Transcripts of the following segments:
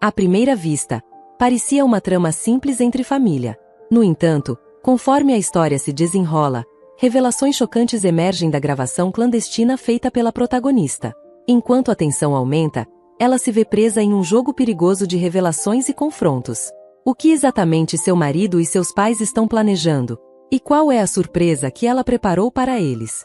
À primeira vista, parecia uma trama simples entre família. No entanto, conforme a história se desenrola, revelações chocantes emergem da gravação clandestina feita pela protagonista. Enquanto a tensão aumenta, ela se vê presa em um jogo perigoso de revelações e confrontos. O que exatamente seu marido e seus pais estão planejando? E qual é a surpresa que ela preparou para eles?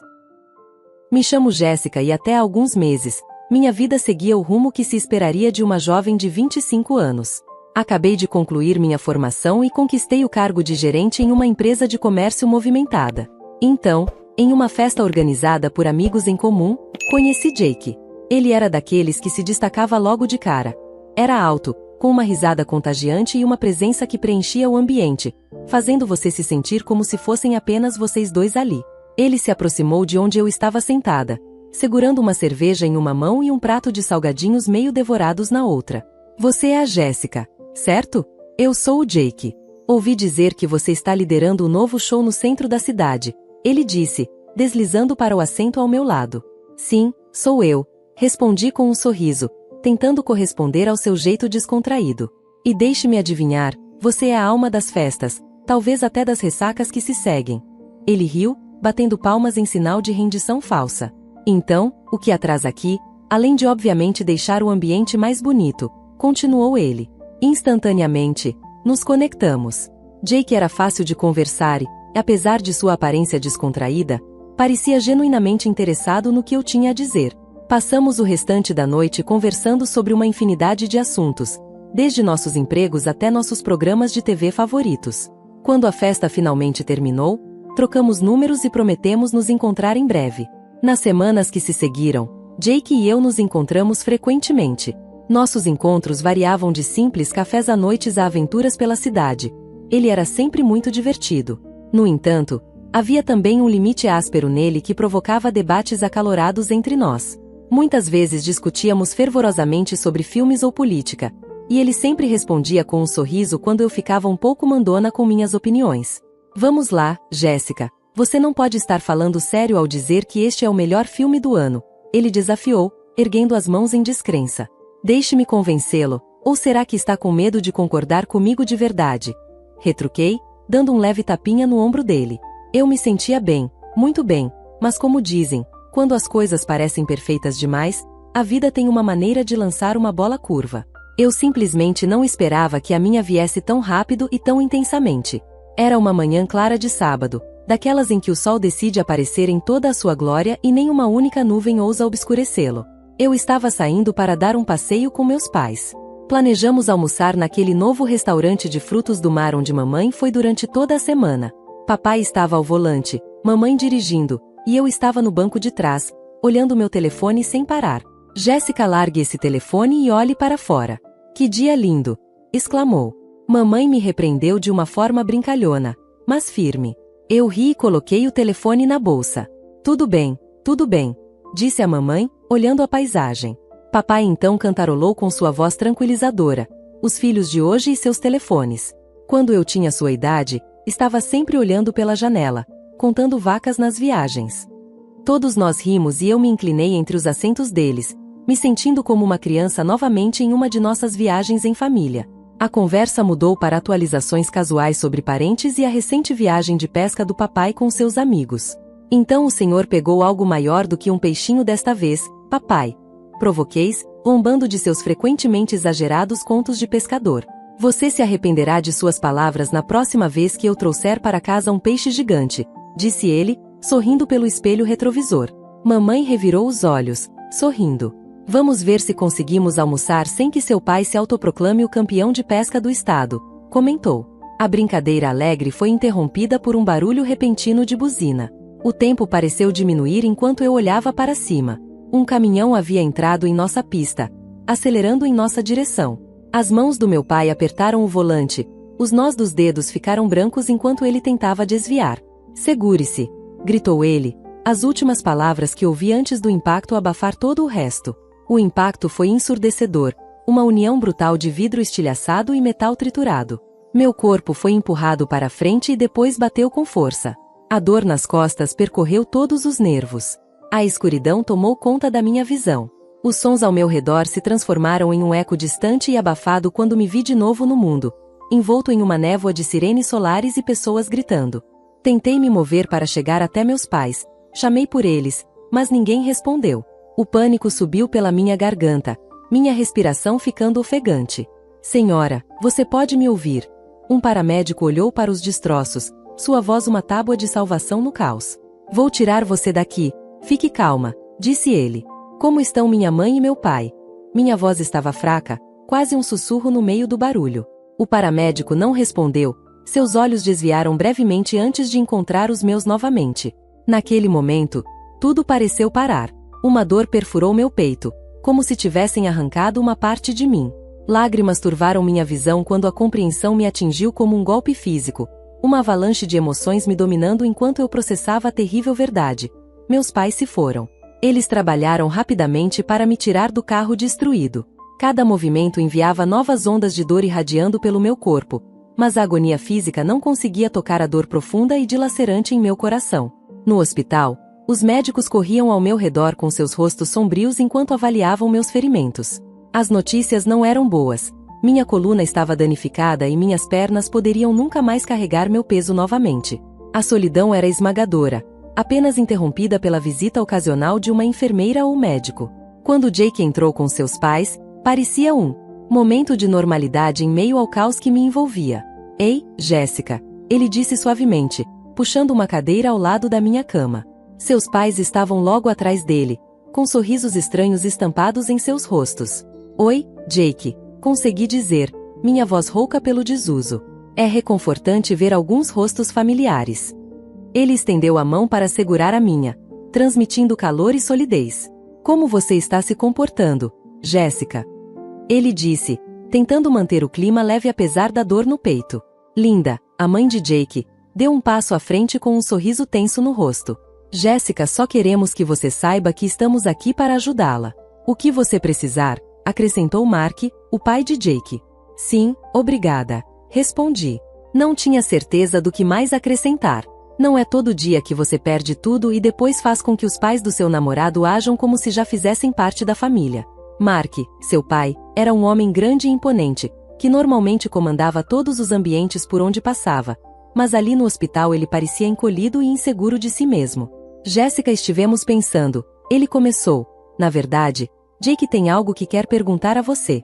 Me chamo Jéssica e até há alguns meses, minha vida seguia o rumo que se esperaria de uma jovem de 25 anos. Acabei de concluir minha formação e conquistei o cargo de gerente em uma empresa de comércio movimentada. Então, em uma festa organizada por amigos em comum, conheci Jake. Ele era daqueles que se destacava logo de cara. Era alto, com uma risada contagiante e uma presença que preenchia o ambiente, fazendo você se sentir como se fossem apenas vocês dois ali. Ele se aproximou de onde eu estava sentada, segurando uma cerveja em uma mão e um prato de salgadinhos meio devorados na outra. Você é a Jéssica, certo? Eu sou o Jake. Ouvi dizer que você está liderando um novo show no centro da cidade, ele disse, deslizando para o assento ao meu lado. Sim, sou eu, respondi com um sorriso, tentando corresponder ao seu jeito descontraído. E deixe-me adivinhar, você é a alma das festas, talvez até das ressacas que se seguem. Ele riu, batendo palmas em sinal de rendição falsa. Então, o que atrás aqui, além de obviamente deixar o ambiente mais bonito, continuou ele. Instantaneamente, nos conectamos. Jake era fácil de conversar e, apesar de sua aparência descontraída, parecia genuinamente interessado no que eu tinha a dizer. Passamos o restante da noite conversando sobre uma infinidade de assuntos, desde nossos empregos até nossos programas de TV favoritos. Quando a festa finalmente terminou, trocamos números e prometemos nos encontrar em breve. Nas semanas que se seguiram, Jake e eu nos encontramos frequentemente. Nossos encontros variavam de simples cafés à noites a aventuras pela cidade. Ele era sempre muito divertido. No entanto, havia também um limite áspero nele que provocava debates acalorados entre nós. Muitas vezes discutíamos fervorosamente sobre filmes ou política, e ele sempre respondia com um sorriso quando eu ficava um pouco mandona com minhas opiniões. Vamos lá, Jéssica, você não pode estar falando sério ao dizer que este é o melhor filme do ano, ele desafiou, erguendo as mãos em descrença. Deixe-me convencê-lo, ou será que está com medo de concordar comigo de verdade? Retruquei, dando um leve tapinha no ombro dele. Eu me sentia bem, muito bem, mas como dizem, quando as coisas parecem perfeitas demais, a vida tem uma maneira de lançar uma bola curva. Eu simplesmente não esperava que a minha viesse tão rápido e tão intensamente. Era uma manhã clara de sábado, daquelas em que o sol decide aparecer em toda a sua glória e nem uma única nuvem ousa obscurecê-lo. Eu estava saindo para dar um passeio com meus pais. Planejamos almoçar naquele novo restaurante de frutos do mar onde mamãe foi durante toda a semana. Papai estava ao volante, mamãe dirigindo, e eu estava no banco de trás, olhando meu telefone sem parar. Jéssica, largue esse telefone e olhe para fora. Que dia lindo! Exclamou. Mamãe me repreendeu de uma forma brincalhona, mas firme. Eu ri e coloquei o telefone na bolsa. Tudo bem, disse a mamãe, olhando a paisagem. Papai então cantarolou com sua voz tranquilizadora. Os filhos de hoje e seus telefones. Quando eu tinha sua idade, estava sempre olhando pela janela, contando vacas nas viagens. Todos nós rimos e eu me inclinei entre os assentos deles, me sentindo como uma criança novamente em uma de nossas viagens em família. A conversa mudou para atualizações casuais sobre parentes e a recente viagem de pesca do papai com seus amigos. Então o senhor pegou algo maior do que um peixinho desta vez, papai. Provoqueis, zombando de seus frequentemente exagerados contos de pescador. Você se arrependerá de suas palavras na próxima vez que eu trouxer para casa um peixe gigante, disse ele, sorrindo pelo espelho retrovisor. Mamãe revirou os olhos, sorrindo. Vamos ver se conseguimos almoçar sem que seu pai se autoproclame o campeão de pesca do estado, comentou. A brincadeira alegre foi interrompida por um barulho repentino de buzina. O tempo pareceu diminuir enquanto eu olhava para cima. Um caminhão havia entrado em nossa pista, acelerando em nossa direção. As mãos do meu pai apertaram o volante, os nós dos dedos ficaram brancos enquanto ele tentava desviar. Segure-se, gritou ele, as últimas palavras que ouvi antes do impacto abafar todo o resto. O impacto foi ensurdecedor, uma união brutal de vidro estilhaçado e metal triturado. Meu corpo foi empurrado para frente e depois bateu com força. A dor nas costas percorreu todos os nervos. A escuridão tomou conta da minha visão. Os sons ao meu redor se transformaram em um eco distante e abafado quando me vi de novo no mundo, envolto em uma névoa de sirenes solares e pessoas gritando. Tentei me mover para chegar até meus pais, chamei por eles, mas ninguém respondeu. O pânico subiu pela minha garganta, minha respiração ficando ofegante. Senhora, você pode me ouvir? Um paramédico olhou para os destroços, sua voz uma tábua de salvação no caos. Vou tirar você daqui, fique calma, disse ele. Como estão minha mãe e meu pai? Minha voz estava fraca, quase um sussurro no meio do barulho. O paramédico não respondeu, seus olhos desviaram brevemente antes de encontrar os meus novamente. Naquele momento, tudo pareceu parar. Uma dor perfurou meu peito, como se tivessem arrancado uma parte de mim. Lágrimas turvaram minha visão quando a compreensão me atingiu como um golpe físico, uma avalanche de emoções me dominando enquanto eu processava a terrível verdade. Meus pais se foram. Eles trabalharam rapidamente para me tirar do carro destruído. Cada movimento enviava novas ondas de dor irradiando pelo meu corpo, mas a agonia física não conseguia tocar a dor profunda e dilacerante em meu coração. No hospital, os médicos corriam ao meu redor com seus rostos sombrios enquanto avaliavam meus ferimentos. As notícias não eram boas. Minha coluna estava danificada e minhas pernas poderiam nunca mais carregar meu peso novamente. A solidão era esmagadora, apenas interrompida pela visita ocasional de uma enfermeira ou médico. Quando Jake entrou com seus pais, parecia um momento de normalidade em meio ao caos que me envolvia. Ei, Jéssica, ele disse suavemente, puxando uma cadeira ao lado da minha cama. Seus pais estavam logo atrás dele, com sorrisos estranhos estampados em seus rostos. Oi, Jake, consegui dizer, minha voz rouca pelo desuso. É reconfortante ver alguns rostos familiares. Ele estendeu a mão para segurar a minha, transmitindo calor e solidez. Como você está se comportando, Jéssica? Ele disse, tentando manter o clima leve apesar da dor no peito. Linda, a mãe de Jake, deu um passo à frente com um sorriso tenso no rosto. Jéssica, só queremos que você saiba que estamos aqui para ajudá-la. O que você precisar, acrescentou Mark, o pai de Jake. Sim, obrigada, respondi. Não tinha certeza do que mais acrescentar. Não é todo dia que você perde tudo e depois faz com que os pais do seu namorado ajam como se já fizessem parte da família. Mark, seu pai, era um homem grande e imponente, que normalmente comandava todos os ambientes por onde passava, mas ali no hospital ele parecia encolhido e inseguro de si mesmo. Jéssica, estivemos pensando, ele começou. Na verdade, Jake tem algo que quer perguntar a você.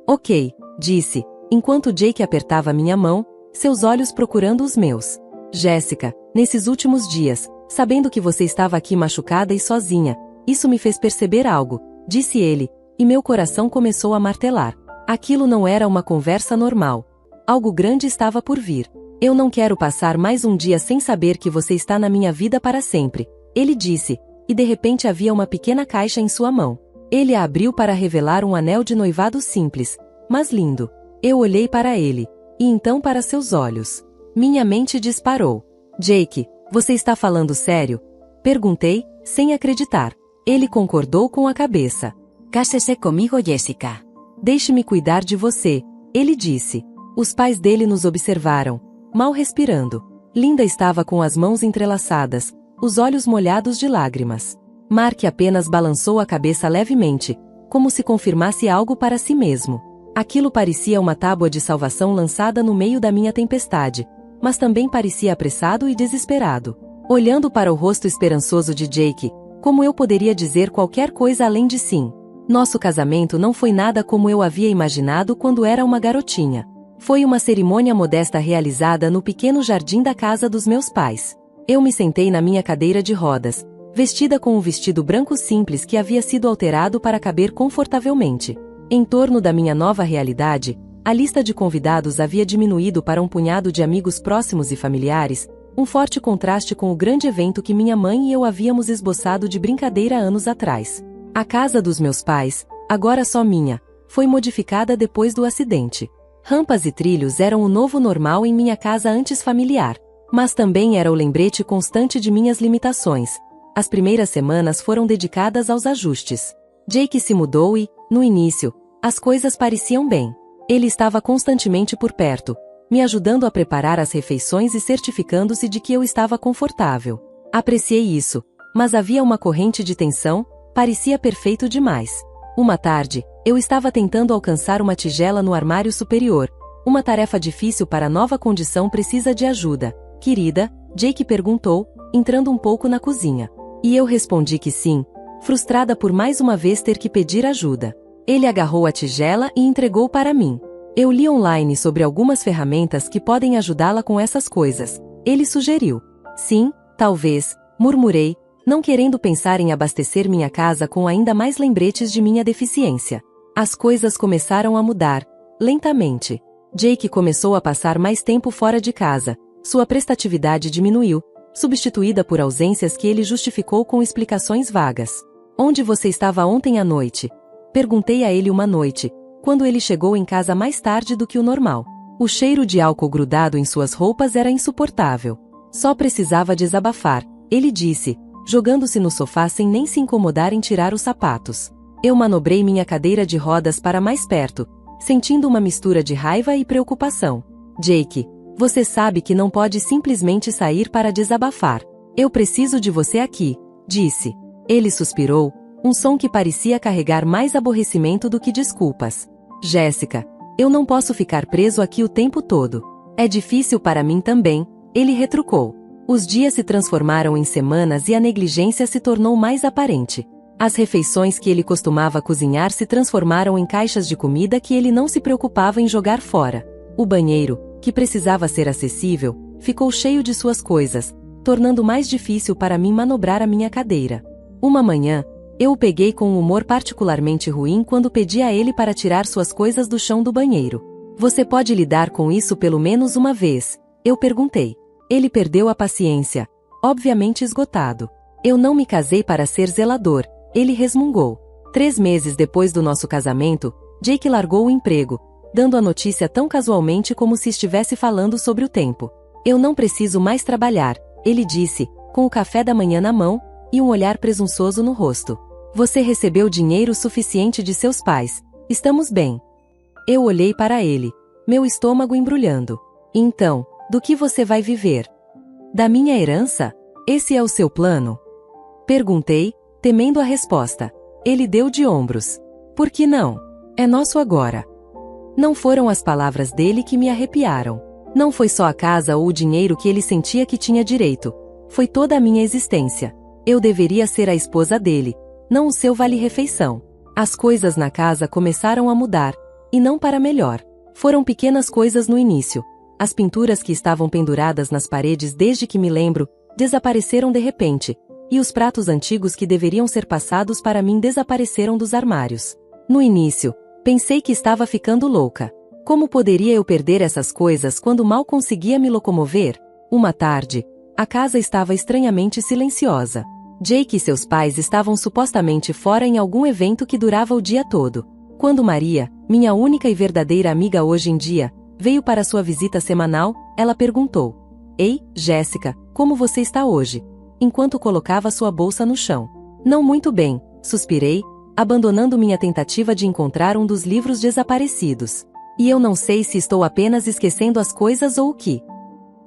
Ok, disse, enquanto Jake apertava minha mão, seus olhos procurando os meus. Jéssica, nesses últimos dias, sabendo que você estava aqui machucada e sozinha, isso me fez perceber algo, disse ele, e meu coração começou a martelar. Aquilo não era uma conversa normal. Algo grande estava por vir. Eu não quero passar mais um dia sem saber que você está na minha vida para sempre, ele disse, e de repente havia uma pequena caixa em sua mão. Ele a abriu para revelar um anel de noivado simples, mas lindo. Eu olhei para ele, e então para seus olhos. Minha mente disparou. Jake, você está falando sério? Perguntei, sem acreditar. Ele concordou com a cabeça. Case-se comigo, Jéssica. Deixe-me cuidar de você, ele disse. Os pais dele nos observaram, mal respirando. Linda estava com as mãos entrelaçadas, os olhos molhados de lágrimas. Mark apenas balançou a cabeça levemente, como se confirmasse algo para si mesmo. Aquilo parecia uma tábua de salvação lançada no meio da minha tempestade, mas também parecia apressado e desesperado. Olhando para o rosto esperançoso de Jake, como eu poderia dizer qualquer coisa além de sim? Nosso casamento não foi nada como eu havia imaginado quando era uma garotinha. Foi uma cerimônia modesta realizada no pequeno jardim da casa dos meus pais. Eu me sentei na minha cadeira de rodas, vestida com um vestido branco simples que havia sido alterado para caber confortavelmente. Em torno da minha nova realidade, a lista de convidados havia diminuído para um punhado de amigos próximos e familiares, um forte contraste com o grande evento que minha mãe e eu havíamos esboçado de brincadeira anos atrás. A casa dos meus pais, agora só minha, foi modificada depois do acidente. Rampas e trilhos eram o novo normal em minha casa antes familiar, mas também era o lembrete constante de minhas limitações. As primeiras semanas foram dedicadas aos ajustes. Jake se mudou e, no início, as coisas pareciam bem. Ele estava constantemente por perto, me ajudando a preparar as refeições e certificando-se de que eu estava confortável. Apreciei isso, mas havia uma corrente de tensão, parecia perfeito demais. Uma tarde, eu estava tentando alcançar uma tigela no armário superior. Uma tarefa difícil para nova condição precisa de ajuda. Querida, Jake perguntou, entrando um pouco na cozinha. E eu respondi que sim, frustrada por mais uma vez ter que pedir ajuda. Ele agarrou a tigela e entregou para mim. Eu li online sobre algumas ferramentas que podem ajudá-la com essas coisas. Ele sugeriu. Sim, talvez, murmurei, não querendo pensar em abastecer minha casa com ainda mais lembretes de minha deficiência. As coisas começaram a mudar, lentamente. Jake começou a passar mais tempo fora de casa. Sua prestatividade diminuiu, substituída por ausências que ele justificou com explicações vagas. Onde você estava ontem à noite? Perguntei a ele uma noite, quando ele chegou em casa mais tarde do que o normal. O cheiro de álcool grudado em suas roupas era insuportável. Só precisava desabafar, ele disse, jogando-se no sofá sem nem se incomodar em tirar os sapatos. Eu manobrei minha cadeira de rodas para mais perto, sentindo uma mistura de raiva e preocupação. Jake, você sabe que não pode simplesmente sair para desabafar. Eu preciso de você aqui, disse. Ele suspirou, um som que parecia carregar mais aborrecimento do que desculpas. Jéssica, eu não posso ficar preso aqui o tempo todo. É difícil para mim também, ele retrucou. Os dias se transformaram em semanas e a negligência se tornou mais aparente. As refeições que ele costumava cozinhar se transformaram em caixas de comida que ele não se preocupava em jogar fora. O banheiro, que precisava ser acessível, ficou cheio de suas coisas, tornando mais difícil para mim manobrar a minha cadeira. Uma manhã, eu o peguei com um humor particularmente ruim quando pedi a ele para tirar suas coisas do chão do banheiro. Você pode lidar com isso pelo menos uma vez? Eu perguntei. Ele perdeu a paciência, obviamente esgotado. Eu não me casei para ser zelador, ele resmungou. 3 meses depois do nosso casamento, Jake largou o emprego, dando a notícia tão casualmente como se estivesse falando sobre o tempo. Eu não preciso mais trabalhar, ele disse, com o café da manhã na mão, e um olhar presunçoso no rosto. Você recebeu dinheiro suficiente de seus pais. Estamos bem. Eu olhei para ele, meu estômago embrulhando. Então, do que você vai viver? Da minha herança? Esse é o seu plano? Perguntei, temendo a resposta. Ele deu de ombros. Por que não? É nosso agora. Não foram as palavras dele que me arrepiaram. Não foi só a casa ou o dinheiro que ele sentia que tinha direito. Foi toda a minha existência. Eu deveria ser a esposa dele, não o seu vale-refeição. As coisas na casa começaram a mudar, e não para melhor. Foram pequenas coisas no início. As pinturas que estavam penduradas nas paredes desde que me lembro, desapareceram de repente, e os pratos antigos que deveriam ser passados para mim desapareceram dos armários. No início, pensei que estava ficando louca. Como poderia eu perder essas coisas quando mal conseguia me locomover? Uma tarde, a casa estava estranhamente silenciosa. Jake e seus pais estavam supostamente fora em algum evento que durava o dia todo. Quando Maria, minha única e verdadeira amiga hoje em dia, veio para sua visita semanal, ela perguntou: Ei, Jéssica, como você está hoje? Enquanto colocava sua bolsa no chão. Não muito bem, suspirei, abandonando minha tentativa de encontrar um dos livros desaparecidos. E eu não sei se estou apenas esquecendo as coisas ou o que.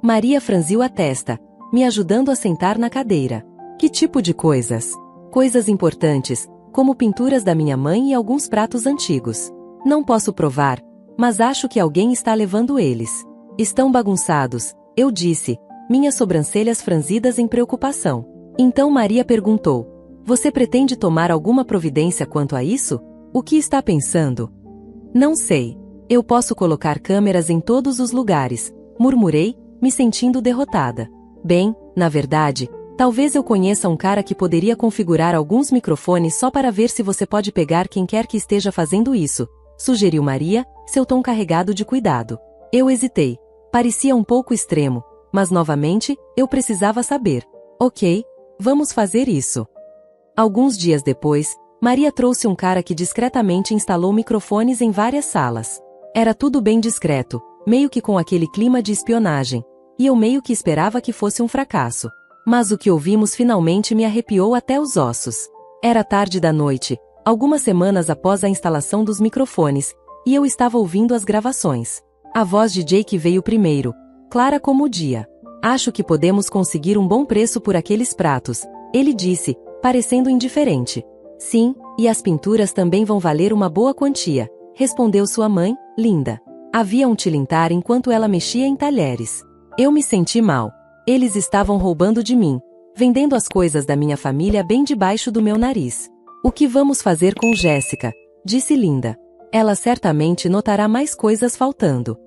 Maria franziu a testa, me ajudando a sentar na cadeira. Que tipo de coisas? Coisas importantes, como pinturas da minha mãe e alguns pratos antigos. Não posso provar, mas acho que alguém está levando eles. Estão bagunçados, eu disse, minhas sobrancelhas franzidas em preocupação. Então Maria perguntou: Você pretende tomar alguma providência quanto a isso? O que está pensando? Não sei. Eu posso colocar câmeras em todos os lugares, murmurei, me sentindo derrotada. Bem, na verdade, talvez eu conheça um cara que poderia configurar alguns microfones só para ver se você pode pegar quem quer que esteja fazendo isso, sugeriu Maria, seu tom carregado de cuidado. Eu hesitei. Parecia um pouco extremo, mas novamente, eu precisava saber. Ok, vamos fazer isso. Alguns dias depois, Maria trouxe um cara que discretamente instalou microfones em várias salas. Era tudo bem discreto, meio que com aquele clima de espionagem, e eu meio que esperava que fosse um fracasso. Mas o que ouvimos finalmente me arrepiou até os ossos. Era tarde da noite, algumas semanas após a instalação dos microfones, e eu estava ouvindo as gravações. A voz de Jake veio primeiro, clara como o dia. Acho que podemos conseguir um bom preço por aqueles pratos, ele disse, parecendo indiferente. Sim, E as pinturas também vão valer uma boa quantia, respondeu sua mãe, Linda. Havia um tilintar enquanto ela mexia em talheres. Eu me senti mal. Eles estavam roubando de mim, vendendo as coisas da minha família bem debaixo do meu nariz. O que vamos fazer com Jéssica? Disse Linda. Ela certamente notará mais coisas faltando.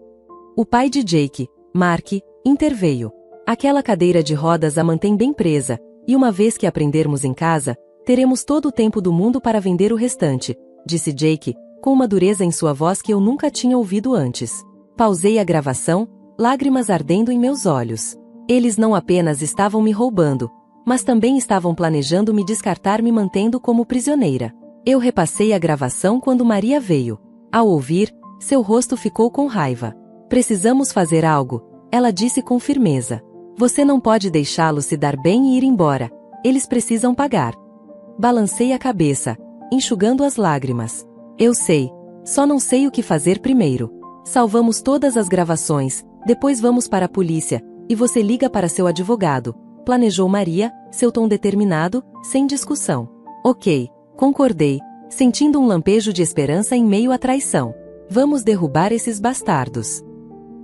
O pai de Jake, Mark, interveio. Aquela cadeira de rodas a mantém bem presa, e uma vez que aprendermos em casa, teremos todo o tempo do mundo para vender o restante, disse Jake, com uma dureza em sua voz que eu nunca tinha ouvido antes. Pausei a gravação, lágrimas ardendo em meus olhos. Eles não apenas estavam me roubando, mas também estavam planejando me descartar me mantendo como prisioneira. Eu repassei a gravação quando Maria veio. Ao ouvir, seu rosto ficou com raiva. Precisamos fazer algo, ela disse com firmeza. Você não pode deixá-los se dar bem e ir embora. Eles precisam pagar. Balancei a cabeça, enxugando as lágrimas. Eu sei, só não sei o que fazer primeiro. Salvamos todas as gravações, depois vamos para a polícia, e você liga para seu advogado, planejou Maria, seu tom determinado, sem discussão. Ok, concordei, sentindo um lampejo de esperança em meio à traição. Vamos derrubar esses bastardos.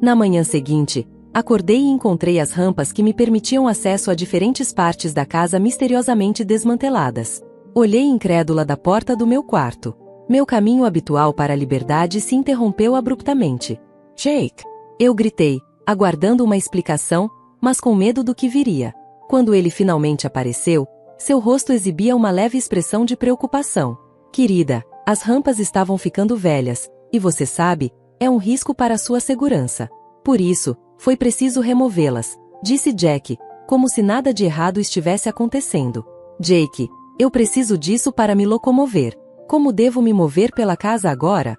Na manhã seguinte, acordei e encontrei as rampas que me permitiam acesso a diferentes partes da casa misteriosamente desmanteladas. Olhei incrédula da porta do meu quarto. Meu caminho habitual para a liberdade se interrompeu abruptamente. Jake! Eu gritei, aguardando uma explicação, mas com medo do que viria. Quando ele finalmente apareceu, seu rosto exibia uma leve expressão de preocupação. Querida, as rampas estavam ficando velhas, e você sabe, é um risco para a sua segurança. Por isso, foi preciso removê-las, disse Jack, como se nada de errado estivesse acontecendo. Jake, eu preciso disso para me locomover. Como devo me mover pela casa agora?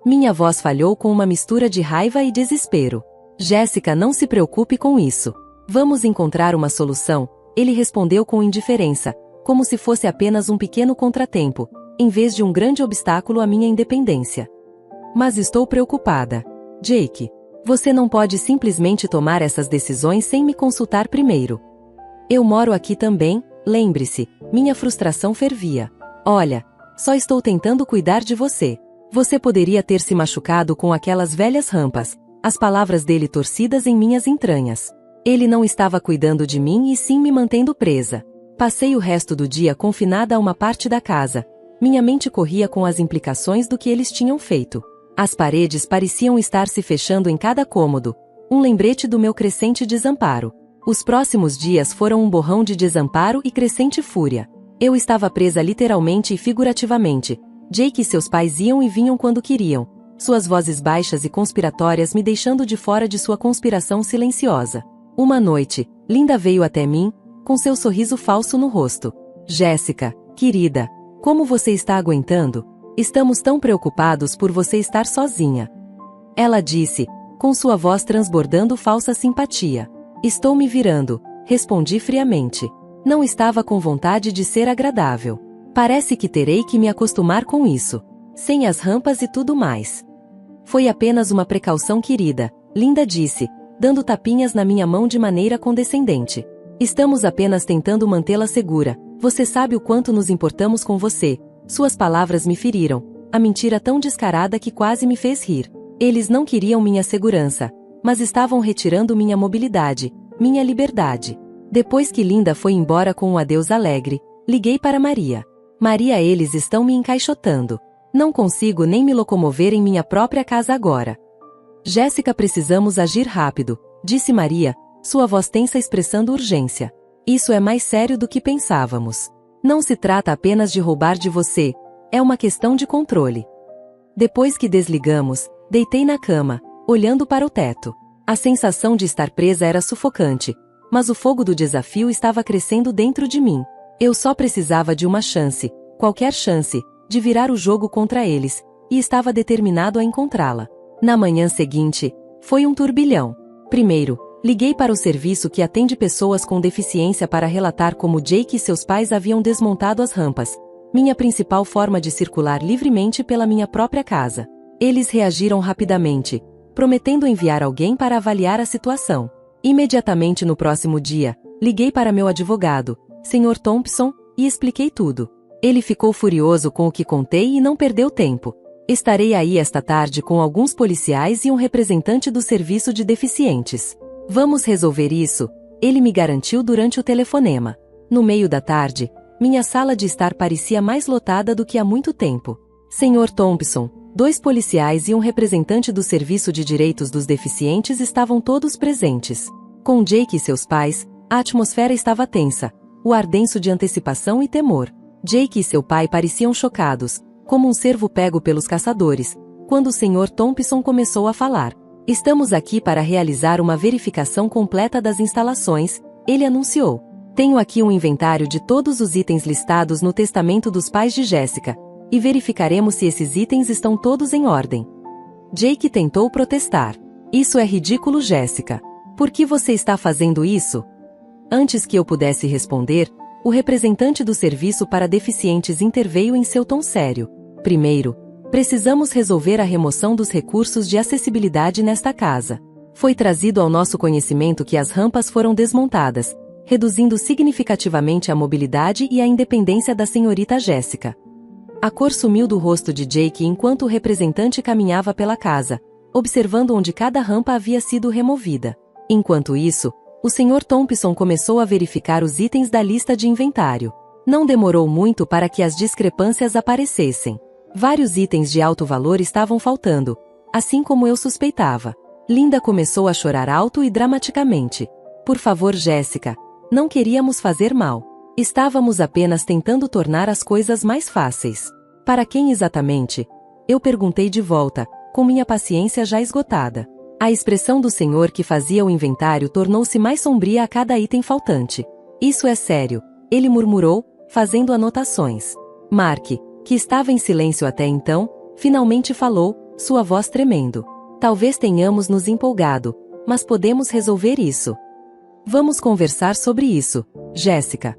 Minha voz falhou com uma mistura de raiva e desespero. Jéssica, não se preocupe com isso. Vamos encontrar uma solução, ele respondeu com indiferença, como se fosse apenas um pequeno contratempo, em vez de um grande obstáculo à minha independência. Mas estou preocupada. Jake, você não pode simplesmente tomar essas decisões sem me consultar primeiro. Eu moro aqui também, lembre-se, minha frustração fervia. Olha, só estou tentando cuidar de você. Você poderia ter se machucado com aquelas velhas rampas, as palavras dele torcidas em minhas entranhas. Ele não estava cuidando de mim e sim me mantendo presa. Passei o resto do dia confinada a uma parte da casa. Minha mente corria com as implicações do que eles tinham feito. As paredes pareciam estar se fechando em cada cômodo, um lembrete do meu crescente desamparo. Os próximos dias foram um borrão de desamparo e crescente fúria. Eu estava presa literalmente e figurativamente. Jake e seus pais iam e vinham quando queriam, suas vozes baixas e conspiratórias me deixando de fora de sua conspiração silenciosa. Uma noite, Linda veio até mim, com seu sorriso falso no rosto. Jéssica, querida, como você está aguentando? Estamos tão preocupados por você estar sozinha. Ela disse, com sua voz transbordando falsa simpatia. Estou me virando, respondi friamente. Não estava com vontade de ser agradável. Parece que terei que me acostumar com isso. Sem as rampas e tudo mais. Foi apenas uma precaução, querida, Linda disse, dando tapinhas na minha mão de maneira condescendente. Estamos apenas tentando mantê-la segura. Você sabe o quanto nos importamos com você. Suas palavras me feriram. A mentira tão descarada que quase me fez rir. Eles não queriam minha segurança, mas estavam retirando minha mobilidade, minha liberdade. Depois que Linda foi embora com um adeus alegre, liguei para Maria. Maria, eles estão me encaixotando. Não consigo nem me locomover em minha própria casa agora. Jéssica, precisamos agir rápido, disse Maria, sua voz tensa expressando urgência. Isso é mais sério do que pensávamos. Não se trata apenas de roubar de você, é uma questão de controle. Depois que desligamos, deitei na cama, olhando para o teto. A sensação de estar presa era sufocante, mas o fogo do desafio estava crescendo dentro de mim. Eu só precisava de uma chance, qualquer chance, de virar o jogo contra eles, e estava determinado a encontrá-la. Na manhã seguinte, foi um turbilhão. Primeiro, liguei para o serviço que atende pessoas com deficiência para relatar como Jake e seus pais haviam desmontado as rampas, minha principal forma de circular livremente pela minha própria casa. Eles reagiram rapidamente, prometendo enviar alguém para avaliar a situação. Imediatamente no próximo dia, liguei para meu advogado, Sr. Thompson, e expliquei tudo. Ele ficou furioso com o que contei e não perdeu tempo. Estarei aí esta tarde com alguns policiais e um representante do serviço de deficientes. Vamos resolver isso, ele me garantiu durante o telefonema. No meio da tarde, minha sala de estar parecia mais lotada do que há muito tempo. Sr. Thompson, 2 policiais e um representante do Serviço de Direitos dos Deficientes estavam todos presentes. Com Jake e seus pais, a atmosfera estava tensa, o ar denso de antecipação e temor. Jake e seu pai pareciam chocados, como um cervo pego pelos caçadores, quando o Sr. Thompson começou a falar. Estamos aqui para realizar uma verificação completa das instalações, ele anunciou. Tenho aqui um inventário de todos os itens listados no testamento dos pais de Jessica, e verificaremos se esses itens estão todos em ordem. Jake tentou protestar. Isso é ridículo, Jessica. Por que você está fazendo isso? Antes que eu pudesse responder, o representante do Serviço para Deficientes interveio em seu tom sério. Primeiro, precisamos resolver a remoção dos recursos de acessibilidade nesta casa. Foi trazido ao nosso conhecimento que as rampas foram desmontadas, reduzindo significativamente a mobilidade e a independência da senhorita Jessica. A cor sumiu do rosto de Jake enquanto o representante caminhava pela casa, observando onde cada rampa havia sido removida. Enquanto isso, o Sr. Thompson começou a verificar os itens da lista de inventário. Não demorou muito para que as discrepâncias aparecessem. Vários itens de alto valor estavam faltando, assim como eu suspeitava. Linda começou a chorar alto e dramaticamente. Por favor, Jessica. Não queríamos fazer mal. Estávamos apenas tentando tornar as coisas mais fáceis. Para quem exatamente? Eu perguntei de volta, com minha paciência já esgotada. A expressão do senhor que fazia o inventário tornou-se mais sombria a cada item faltante. Isso é sério, ele murmurou, fazendo anotações. Mark, que estava em silêncio até então, finalmente falou, sua voz tremendo. Talvez tenhamos nos empolgado, mas podemos resolver isso. Vamos conversar sobre isso, Jessica.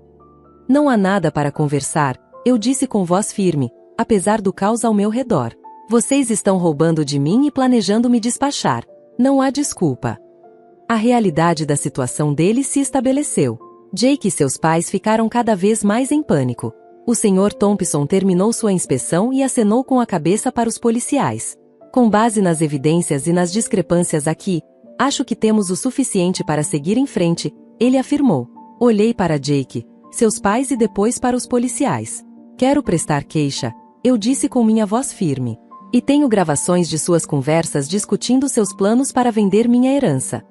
Não há nada para conversar, eu disse com voz firme, apesar do caos ao meu redor. Vocês estão roubando de mim e planejando me despachar. Não há desculpa. A realidade da situação deles se estabeleceu. Jake e seus pais ficaram cada vez mais em pânico. O Sr. Thompson terminou sua inspeção e acenou com a cabeça para os policiais. Com base nas evidências e nas discrepâncias aqui, acho que temos o suficiente para seguir em frente, ele afirmou. Olhei para Jake, seus pais e depois para os policiais. Quero prestar queixa, eu disse com minha voz firme. E tenho gravações de suas conversas discutindo seus planos para vender minha herança.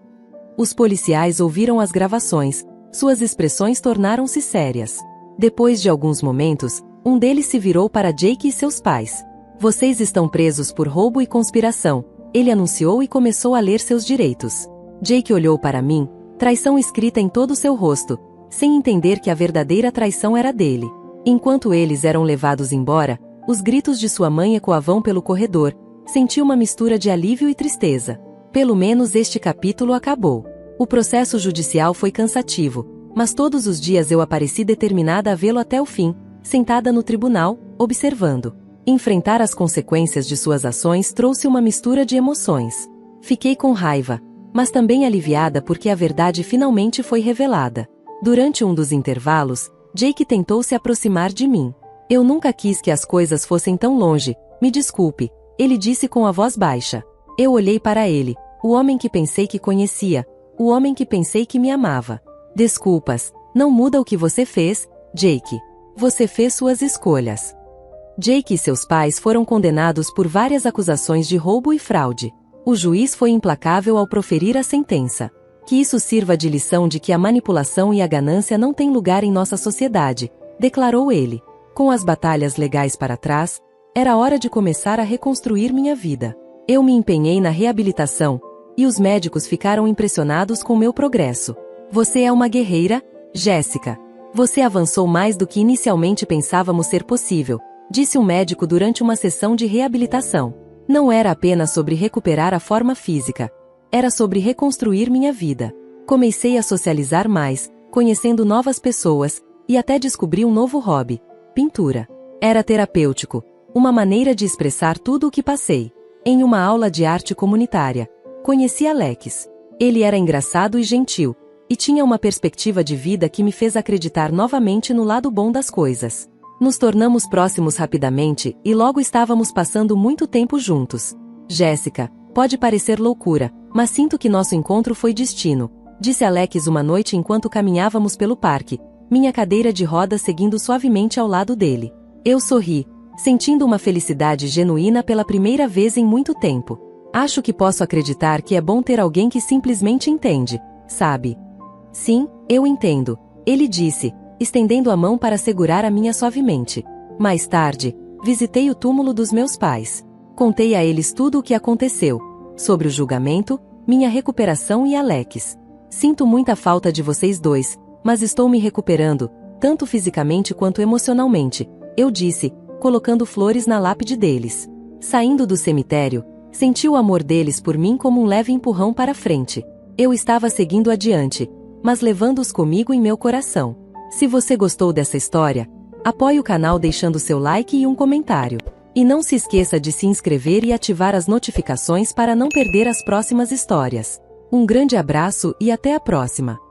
Os policiais ouviram as gravações, suas expressões tornaram-se sérias. Depois de alguns momentos, um deles se virou para Jake e seus pais. Vocês estão presos por roubo e conspiração, ele anunciou e começou a ler seus direitos. Jake olhou para mim, traição escrita em todo seu rosto, sem entender que a verdadeira traição era dele. Enquanto eles eram levados embora, os gritos de sua mãe ecoavam pelo corredor, senti uma mistura de alívio e tristeza. Pelo menos este capítulo acabou. O processo judicial foi cansativo, mas todos os dias eu apareci determinada a vê-lo até o fim, sentada no tribunal, observando. Enfrentar as consequências de suas ações trouxe uma mistura de emoções. Fiquei com raiva, mas também aliviada porque a verdade finalmente foi revelada. Durante um dos intervalos, Jake tentou se aproximar de mim. Eu nunca quis que as coisas fossem tão longe, me desculpe, ele disse com a voz baixa. Eu olhei para ele, o homem que pensei que conhecia, o homem que pensei que me amava. Desculpas, não muda o que você fez, Jake. Você fez suas escolhas. Jake e seus pais foram condenados por várias acusações de roubo e fraude. O juiz foi implacável ao proferir a sentença. Que isso sirva de lição de que a manipulação e a ganância não têm lugar em nossa sociedade, declarou ele. Com as batalhas legais para trás, era hora de começar a reconstruir minha vida. Eu me empenhei na reabilitação, e os médicos ficaram impressionados com meu progresso. Você é uma guerreira, Jessica. Você avançou mais do que inicialmente pensávamos ser possível, disse um médico durante uma sessão de reabilitação. Não era apenas sobre recuperar a forma física. Era sobre reconstruir minha vida. Comecei a socializar mais, conhecendo novas pessoas, e até descobri um novo hobby: pintura. Era terapêutico, uma maneira de expressar tudo o que passei. Em uma aula de arte comunitária, conheci Alex. Ele era engraçado e gentil, e tinha uma perspectiva de vida que me fez acreditar novamente no lado bom das coisas. Nos tornamos próximos rapidamente e logo estávamos passando muito tempo juntos. Jéssica, pode parecer loucura, mas sinto que nosso encontro foi destino, disse Alex uma noite enquanto caminhávamos pelo parque, minha cadeira de rodas seguindo suavemente ao lado dele. Eu sorri, sentindo uma felicidade genuína pela primeira vez em muito tempo. Acho que posso acreditar que é bom ter alguém que simplesmente entende, sabe? Sim, eu entendo, ele disse, estendendo a mão para segurar a minha suavemente. Mais tarde, visitei o túmulo dos meus pais. Contei a eles tudo o que aconteceu, sobre o julgamento, minha recuperação e Alex. Sinto muita falta de vocês dois, mas estou me recuperando, tanto fisicamente quanto emocionalmente, eu disse, colocando flores na lápide deles. Saindo do cemitério, senti o amor deles por mim como um leve empurrão para frente. Eu estava seguindo adiante, mas levando-os comigo em meu coração. Se você gostou dessa história, apoie o canal deixando seu like e um comentário. E não se esqueça de se inscrever e ativar as notificações para não perder as próximas histórias. Um grande abraço e até a próxima!